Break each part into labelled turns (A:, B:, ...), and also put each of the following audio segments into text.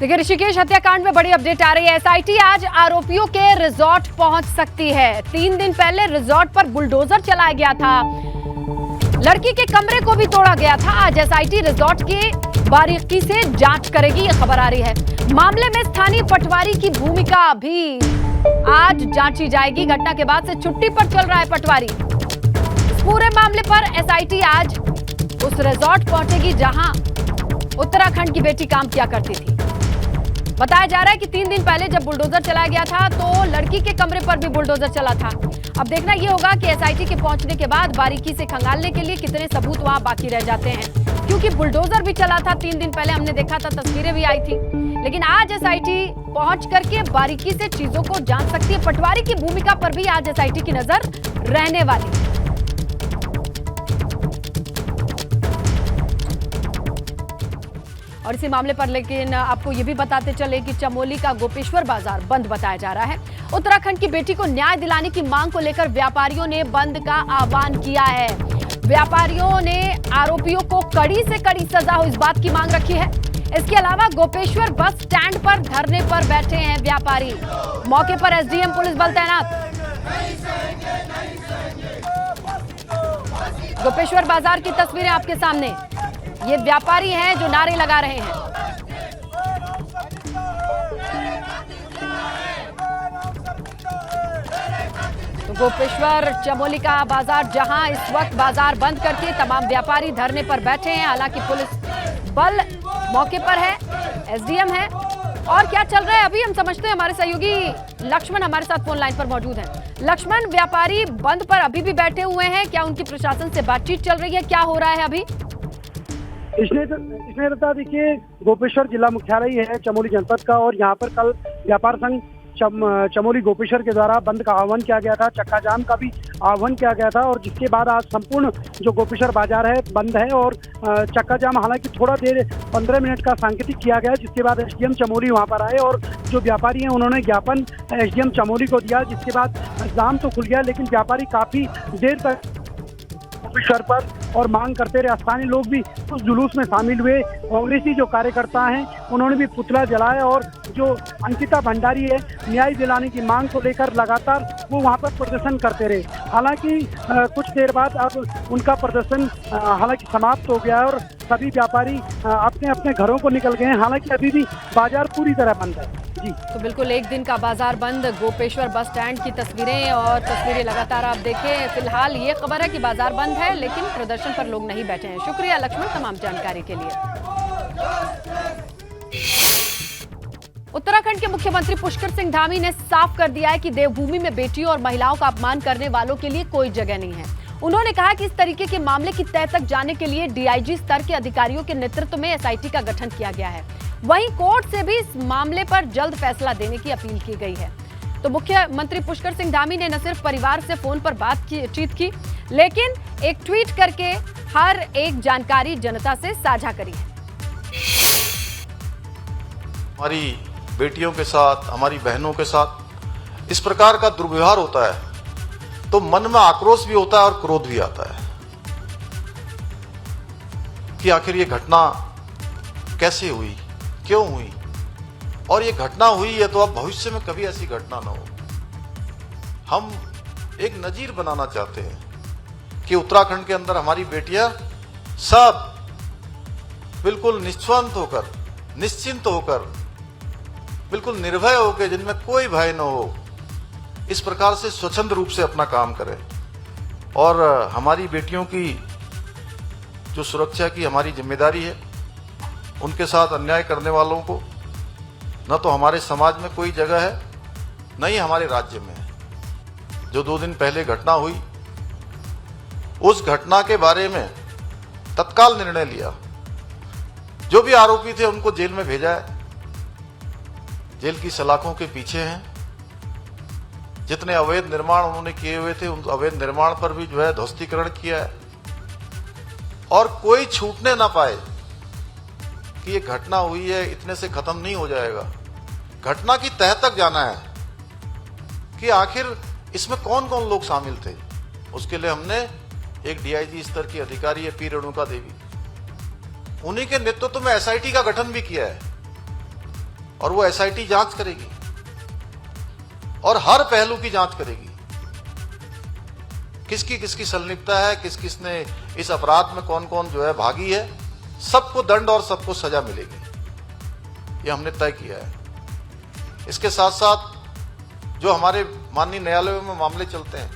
A: देखिए ऋषिकेश हत्याकांड में बड़ी अपडेट आ रही है। एसआईटी आज आरोपियों के रिजॉर्ट पहुंच सकती है। 3 दिन पहले रिजॉर्ट पर बुलडोजर चलाया गया था, लड़की के कमरे को भी तोड़ा गया था। आज एसआईटी रिजॉर्ट की बारीकी से जांच करेगी, ये खबर आ रही है। मामले में स्थानीय पटवारी की भूमिका भी आज जांची जाएगी। घटना के बाद से छुट्टी पर चल रहा है पटवारी। इस पूरे मामले पर एसआईटी आज उस रिजॉर्ट पहुंचेगी जहां उत्तराखंड की बेटी काम किया करती थी। बताया जा रहा है कि 3 दिन पहले जब बुलडोजर चलाया गया था तो लड़की के कमरे पर भी बुलडोजर चला था। अब देखना यह होगा कि एसआईटी के पहुंचने के बाद बारीकी से खंगालने के लिए कितने सबूत वहां बाकी रह जाते हैं, क्योंकि बुलडोजर भी चला था 3 दिन पहले, हमने देखा था, तस्वीरें भी आई थी। लेकिन आज एसआईटी पहुंच करके बारीकी से चीजों को जान सकती है। पटवारी की भूमिका पर भी आज एसआईटी की नजर रहने वाली है। और इसी मामले पर लेकिन आपको ये भी बताते चले कि चमोली का गोपेश्वर बाजार बंद बताया जा रहा है। उत्तराखंड की बेटी को न्याय दिलाने की मांग को लेकर व्यापारियों ने बंद का आह्वान किया है। व्यापारियों ने आरोपियों को कड़ी से कड़ी सजा हो, इस बात की मांग रखी है। इसके अलावा गोपेश्वर बस स्टैंड पर धरने पर बैठे हैं व्यापारी। मौके पर एसडीएम पुलिस बल तैनात। गोपेश्वर बाजार की तस्वीरें आपके सामने। ये व्यापारी हैं जो नारे लगा रहे हैं। तो गोपेश्वर चमोली का बाजार, जहां इस वक्त बाजार बंद करके तमाम व्यापारी धरने पर बैठे हैं। हालांकि पुलिस बल मौके पर है, एसडीएम है। और क्या चल रहा है अभी हम समझते हैं। हमारे सहयोगी लक्ष्मण हमारे साथ फोन लाइन पर मौजूद हैं। लक्ष्मण, व्यापारी बंद पर अभी भी बैठे हुए हैं, क्या उनकी प्रशासन से बातचीत चल रही है, क्या हो रहा है अभी?
B: इसने बता देखिए, गोपेश्वर जिला मुख्यालय है चमोली जनपद का, और यहाँ पर कल व्यापार संघ चमोली गोपेश्वर के द्वारा बंद का आह्वान किया गया था। चक्का जाम का भी आह्वान किया गया था, और जिसके बाद आज संपूर्ण जो गोपेश्वर बाजार है बंद है। और चक्का जाम हालांकि थोड़ा देर 15 मिनट का सांकेतिक किया गया, जिसके बाद एसडीएम चमोली वहां पर आए और जो व्यापारी हैं उन्होंने ज्ञापन एसडीएम चमोली को दिया, जिसके बाद जाम तो खुल गया, लेकिन व्यापारी काफी देर तक गोपेश्वर पर और मांग करते रहे। स्थानीय लोग भी उस जुलूस में शामिल हुए। कांग्रेसी जो कार्यकर्ता हैं उन्होंने भी पुतला जलाया, और जो अंकिता भंडारी है न्याय दिलाने की मांग को लेकर लगातार वो वहां पर प्रदर्शन करते रहे। हालांकि कुछ देर बाद अब उनका प्रदर्शन हालांकि समाप्त हो गया है और सभी व्यापारी अपने अपने घरों को निकल गए हैं। हालांकि अभी भी बाजार पूरी तरह बंद है। जी
A: तो बिल्कुल एक दिन का बाजार बंद। गोपेश्वर बस स्टैंड की तस्वीरें और तस्वीरें लगातार आप देखें। फिलहाल ये खबर है कि बाजार बंद है, लेकिन प्रदर्शन पर लोग नहीं बैठे हैं। शुक्रिया लक्ष्मण तमाम जानकारी के लिए। उत्तराखंड के मुख्यमंत्री पुष्कर सिंह धामी ने साफ कर दिया है कि देवभूमि में बेटियों और महिलाओं का अपमान करने वालों के लिए कोई जगह नहीं है। उन्होंने कहा कि इस तरीके के मामले की तह तक जाने के लिए डीआईजी स्तर के अधिकारियों के नेतृत्व में एसआईटी का गठन किया गया है। वहीं कोर्ट से भी इस मामले पर जल्द फैसला देने की अपील की गई है। तो मुख्यमंत्री पुष्कर सिंह धामी ने न सिर्फ परिवार से फोन पर बातचीत की, लेकिन एक ट्वीट करके हर एक जानकारी जनता से साझा करी है।
C: हमारी बेटियों के साथ, हमारी बहनों के साथ इस प्रकार का दुर्व्यवहार होता है तो मन में आक्रोश भी होता है और क्रोध भी आता है कि आखिर ये घटना कैसे हुई, क्यों हुई, और ये घटना हुई है तो अब भविष्य में कभी ऐसी घटना ना हो। हम एक नजीर बनाना चाहते हैं कि उत्तराखंड के अंदर हमारी बेटियां सब बिल्कुल निश्चिंत होकर, निश्चिंत होकर, बिल्कुल निर्भय होकर, जिनमें कोई भय न हो, इस प्रकार से स्वच्छंद रूप से अपना काम करें। और हमारी बेटियों की जो सुरक्षा की हमारी जिम्मेदारी है, उनके साथ अन्याय करने वालों को न तो हमारे समाज में कोई जगह है, न ही हमारे राज्य में है। जो 2 दिन पहले घटना हुई, उस घटना के बारे में तत्काल निर्णय लिया। जो भी आरोपी थे उनको जेल में भेजा है, जेल की सलाखों के पीछे हैं। जितने अवैध निर्माण उन्होंने किए हुए थे, उन अवैध निर्माण पर भी जो है ध्वस्तीकरण किया है, और कोई छूटने ना पाए कि ये घटना हुई है, इतने से खत्म नहीं हो जाएगा। घटना की तह तक जाना है कि आखिर इसमें कौन कौन लोग शामिल थे। उसके लिए हमने एक डीआईजी स्तर की अधिकारी है पी रेणुका देवी, उन्हीं के नेतृत्व में एसआईटी का गठन भी किया है। और वो एसआईटी जांच करेगी और हर पहलू की जांच करेगी। किसकी किसकी संलिप्तता है, किस किसने इस अपराध में कौन कौन जो है भागी है, सबको दंड और सबको सजा मिलेगी, ये हमने तय किया है। इसके साथ साथ जो हमारे माननीय न्यायालयों में मामले चलते हैं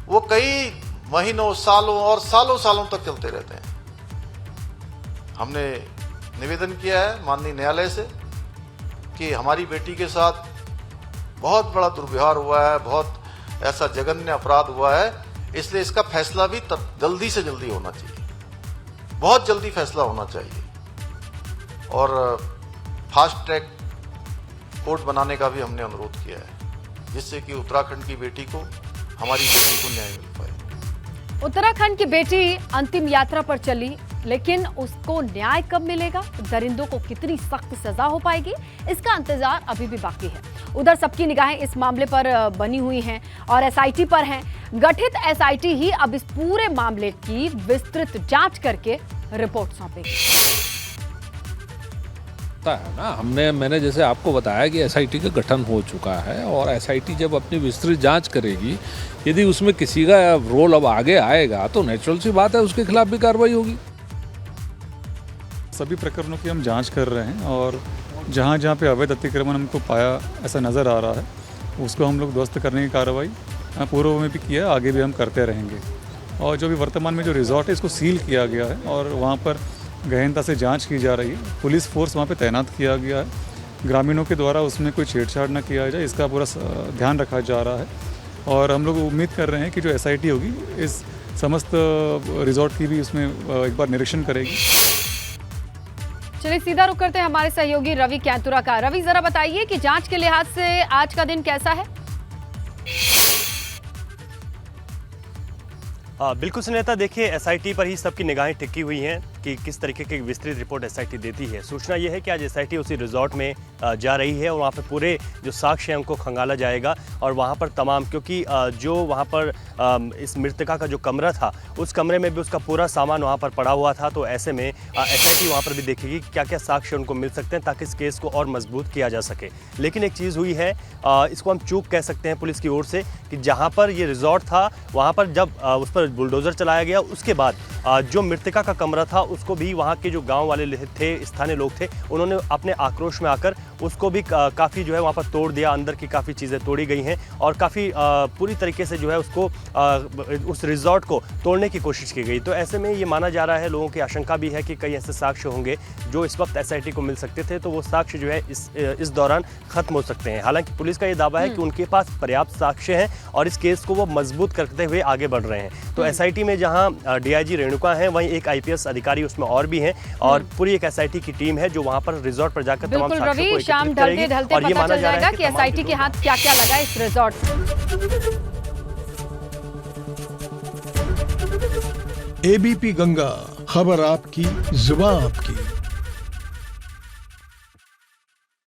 C: वो कई महीनों, सालों और सालों तक चलते रहते हैं। हमने निवेदन किया है माननीय न्यायालय से कि हमारी बेटी के साथ बहुत बड़ा दुर्व्यवहार हुआ है, बहुत ऐसा जघन्य अपराध हुआ है, इसलिए इसका फैसला भी जल्दी से जल्दी होना चाहिए, बहुत जल्दी फैसला होना चाहिए। और फास्ट ट्रैक कोर्ट बनाने का भी हमने अनुरोध किया है, जिससे कि उत्तराखंड की बेटी को, हमारी बेटी को न्याय मिल पाए।
A: उत्तराखंड की बेटी अंतिम यात्रा पर चली, लेकिन उसको न्याय कब मिलेगा, दरिंदों को कितनी सख्त सजा हो पाएगी, इसका इंतजार अभी भी बाकी है। उधर सबकी निगाहें इस मामले पर बनी हुई हैं और एसआईटी पर हैं। गठित एसआईटी ही अब इस पूरे मामले की विस्तृत जांच करके रिपोर्ट सौंपेगी।
D: है ना, मैंने जैसे आपको बताया कि एसआईटी का गठन हो चुका है और एसआईटी जब अपनी विस्तृत जांच करेगी, यदि उसमें किसी का रोल अब आगे आएगा तो नेचुरल सी बात है उसके खिलाफ भी कार्रवाई होगी।
E: सभी प्रकरणों की हम जांच कर रहे हैं और जहां जहां पे अवैध अतिक्रमण हमको पाया ऐसा नज़र आ रहा है, उसको हम लोग ध्वस्त करने की कार्रवाई पूर्व में भी किया है, आगे भी हम करते रहेंगे। और जो भी वर्तमान में जो रिजॉर्ट है इसको सील किया गया है और वहाँ पर गहनता से जांच की जा रही है। पुलिस फोर्स वहाँ पे तैनात किया गया है। ग्रामीणों के द्वारा उसमें कोई छेड़छाड़ न किया जाए, इसका पूरा ध्यान रखा जा रहा है। और हम लोग उम्मीद कर रहे हैं कि जो एसआईटी होगी इस समस्त रिजॉर्ट की भी उसमें एक बार निरीक्षण करेगी।
A: चलिए सीधा रुक करते हैं हमारे सहयोगी रवि कैंतुरा का। रवि, जरा बताइए कि जांच के लिहाज से आज का दिन कैसा है?
F: बिल्कुल सुनेता, देखिए एसआईटी पर ही सबकी निगाहें टिकी हुई हैं कि किस तरीके की विस्तृत रिपोर्ट एसआईटी देती है। सूचना यह है कि आज एसआईटी उसी रिजॉर्ट में जा रही है और वहाँ पर पूरे जो साक्ष्य हैं उनको खंगाला जाएगा और वहाँ पर तमाम, क्योंकि जो वहाँ पर इस मृतका का जो कमरा था उस कमरे में भी उसका पूरा सामान वहाँ पर पड़ा हुआ था, तो ऐसे में एसआईटी वहाँ पर भी देखेगी क्या क्या साक्ष्य उनको मिल सकते हैं ताकि इस केस को और मजबूत किया जा सके। लेकिन एक चीज़ हुई है, इसको हम चूक कह सकते हैं पुलिस की ओर से, कि जहाँ पर ये रिजॉर्ट था वहाँ पर जब उस पर बुलडोज़र चलाया गया, उसके बाद जो मृतका का कमरा था उसको भी वहाँ के जो गांव वाले थे, स्थानीय लोग थे, उन्होंने अपने आक्रोश में आकर उसको भी काफ़ी जो है वहाँ पर तोड़ दिया। अंदर की काफ़ी चीज़ें तोड़ी गई हैं और काफ़ी पूरी तरीके से जो है उसको उस रिजॉर्ट को तोड़ने की कोशिश की गई। तो ऐसे में ये माना जा रहा है, लोगों की आशंका भी है कि कई ऐसे साक्ष्य होंगे जो इस वक्त एसआईटी को मिल सकते थे, तो वो साक्ष्य जो है इस दौरान खत्म हो सकते हैं। हालांकि पुलिस का ये दावा है कि उनके पास पर्याप्त साक्ष्य हैं और इस केस को वो मजबूत करते हुए आगे बढ़ रहे हैं। तो एसआईटी में जहाँ डीआईजी रेणुका हैं, वहीं एक आईपीएस अधिकारी उसमें और भी हैं और पूरी एक एसआईटी की टीम है जो वहाँ पर रिजॉर्ट पर जाकर तमाम साक्ष्यों को
A: शाम ढलते ढलते पता चल जाएगा कि एसआईटी के हाथ क्या क्या लगा इस रिजॉर्ट।
G: एबीपी गंगा, खबर आपकी, जुबान आपकी।